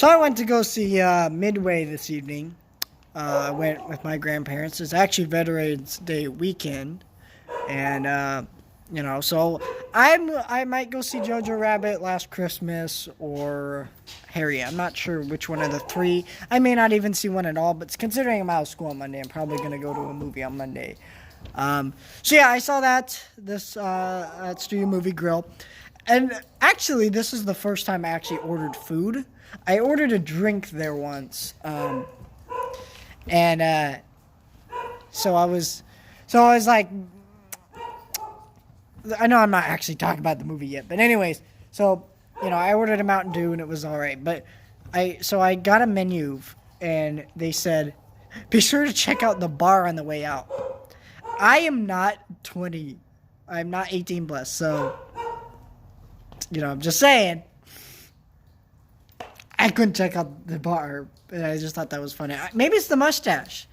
So I went to go see Midway this evening. I went with my grandparents. It's actually Veterans Day weekend, and so I might go see Jojo Rabbit, Last Christmas, or Harry. I'm not sure which one of the three. I may not even see one at all, but considering I'm out of school on Monday, I'm probably gonna go to a movie on Monday. So yeah, I saw this at Studio Movie Grill, and actually this is the first time I actually ordered food. I ordered a drink there once, and so I was like, I know I'm not actually talking about the movie yet, but anyways, so I ordered a Mountain Dew and it was all right, but I got a menu and they said, be sure to check out the bar on the way out. I am not 20. I'm not 18 plus, so I'm just saying. I couldn't check out the bar, and I just thought that was funny. Maybe it's the mustache.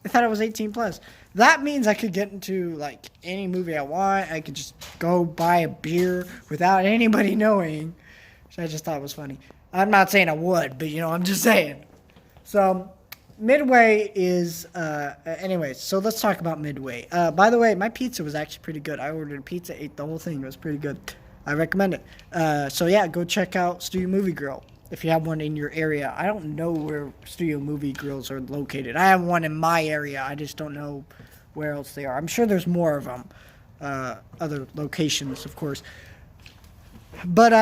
I thought it was 18 plus. That means I could get into like any movie I want. I could just go buy a beer without anybody knowing. So I just thought it was funny. I'm not saying I would, but I'm just saying. So Midway is anyways, so let's talk about Midway. By the way, my pizza was actually pretty good. I ordered a pizza, ate the whole thing. It was pretty good. I recommend it. So yeah, go check out Studio Movie Grill if you have one in your area. I don't know where Studio Movie Grills are located. I have one in my area. I just don't know where else they are. I'm sure there's more of them. Other locations, of course. But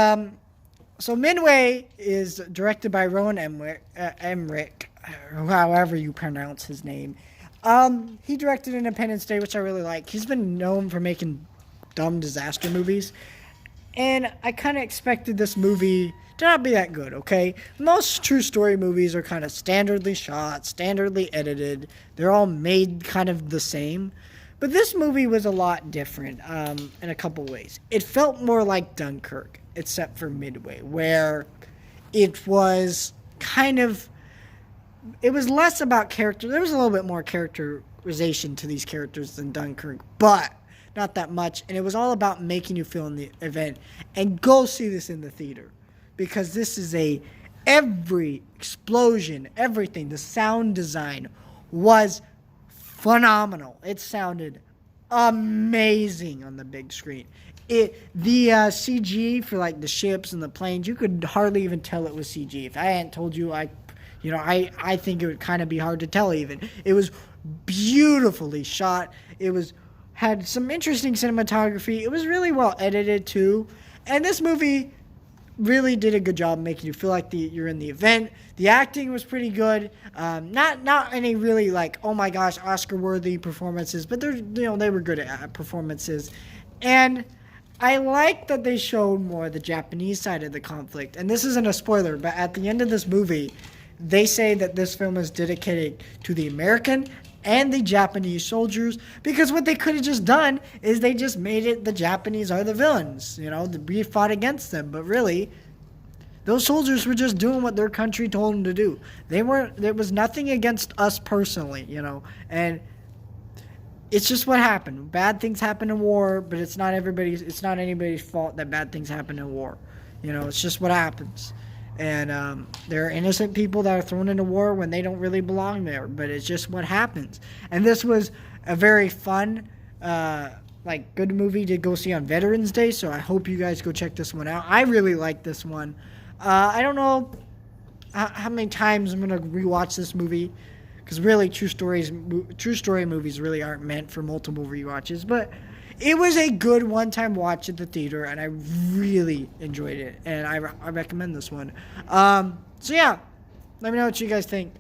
so Midway is directed by Rowan Emmerich, however you pronounce his name. He directed Independence Day, which I really like. He's been known for making dumb disaster movies. And I kind of expected this movie to not be that good, okay? Most true story movies are kind of standardly shot, standardly edited. They're all made kind of the same. But this movie was a lot different in a couple ways. It felt more like Dunkirk, except for Midway, where it was it was less about character. There was a little bit more characterization to these characters than Dunkirk, but not that much. And it was all about making you feel in the event. And go see this in the theater, because this is every explosion, everything, the sound design was phenomenal. It sounded amazing on the big screen. The CG for like the ships and the planes, you could hardly even tell it was CG. If I hadn't told you, I think it would kind of be hard to tell even. It was beautifully shot. Had some interesting cinematography. It was really well edited too. And this movie really did a good job making you feel like you're in the event. The acting was pretty good. Not any really like, oh my gosh, Oscar-worthy performances, but they were good at performances. And I like that they showed more the Japanese side of the conflict. And this isn't a spoiler, but at the end of this movie, they say that this film is dedicated to the American and the Japanese soldiers, because what they could have just done is they just made it the Japanese are the villains. We fought against them, but really, those soldiers were just doing what their country told them to do. There was nothing against us personally, and it's just what happened. Bad things happen in war, but it's not anybody's fault that bad things happen in war. It's just what happens. And there are innocent people that are thrown into war when they don't really belong there, but it's just what happens. And this was a very fun, good movie to go see on Veterans Day, so I hope you guys go check this one out. I really like this one. I don't know how many times I'm going to rewatch this movie, because really true story movies really aren't meant for multiple rewatches, but it was a good one-time watch at the theater, and I really enjoyed it, and I recommend this one. So yeah, let me know what you guys think.